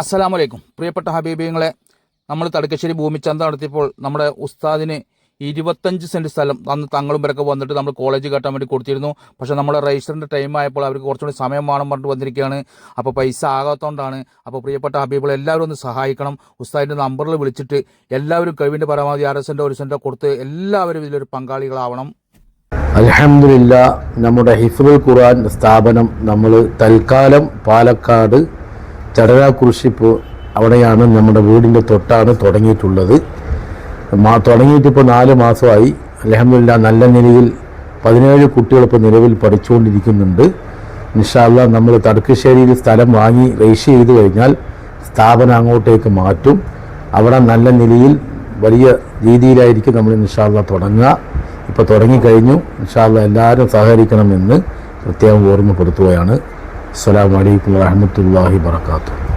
അസ്സലാമു അലൈക്കും പ്രിയപ്പെട്ട ഹബീബിങ്ങളെ, നമ്മൾ തടക്കശ്ശേരി ഭൂമിച്ചന്ത നടത്തിയപ്പോൾ നമ്മുടെ ഉസ്താദിന് 25 സെൻറ്റ് സ്ഥലം അന്ന് തങ്ങളും ഇവരൊക്കെ വന്നിട്ട് നമ്മൾ കോളേജ് കെട്ടാൻ വേണ്ടി കൊടുത്തിരുന്നു. പക്ഷേ നമ്മുടെ രജിസ്റ്ററിൻ്റെ ടൈം ആയപ്പോൾ അവർക്ക് കുറച്ചുകൂടി സമയം വേണം പറഞ്ഞിട്ട് വന്നിരിക്കുകയാണ്. അപ്പോൾ പൈസ ആകാത്തതുകൊണ്ടാണ്. അപ്പോൾ പ്രിയപ്പെട്ട ഹബീബുകൾ എല്ലാവരും ഒന്ന് സഹായിക്കണം. ഉസ്താദിൻ്റെ നമ്പറിൽ വിളിച്ചിട്ട് എല്ലാവരും കഴിവിൻ്റെ പരമാവധി 1/2 സെൻറ്റോ 1 സെൻറ്റോ കൊടുത്ത് എല്ലാവരും ഇതിലൊരു പങ്കാളികളാവണം. അൽഹംദുലില്ലാ, നമ്മുടെ ഹിഫ്ളുൽ ഖുർആൻ സ്ഥാപനം നമ്മൾ തൽക്കാലം പാലക്കാട് ചടരാകുറിശിപ്പ് അവിടെയാണ്, നമ്മുടെ വീടിൻ്റെ തൊട്ടാണ് തുടങ്ങിയിട്ടുള്ളത്. തുടങ്ങിയിട്ടിപ്പോൾ 4 മാസമായി. അൽഹംദുലില്ലാ, നല്ല നിലയിൽ 17 കുട്ടികൾ ഇപ്പോൾ നിലവിൽ പഠിച്ചുകൊണ്ടിരിക്കുന്നുണ്ട്. ഇൻഷാ അല്ലാഹ് നമ്മൾ തടക്കശ്ശേരിയിൽ സ്ഥലം വാങ്ങി രജിസ്റ്റർ ചെയ്ത് കഴിഞ്ഞാൽ സ്ഥാപനം അങ്ങോട്ടേക്ക് മാറ്റും. അവിടെ നല്ല നിലയിൽ വലിയ രീതിയിലായിരിക്കും നമ്മൾ ഇൻഷാ അല്ലാഹ് തുടങ്ങുക. ഇപ്പോൾ തുടങ്ങിക്കഴിഞ്ഞു. ഇൻഷാ അല്ലാഹ് എല്ലാവരും സഹകരിക്കണമെന്ന് പ്രത്യേകം ഓർമ്മപ്പെടുത്തുകയാണ്. അസ്സലാമു അലൈക്കും വറഹ്മത്തുള്ളാഹി വബറകാതുഹു.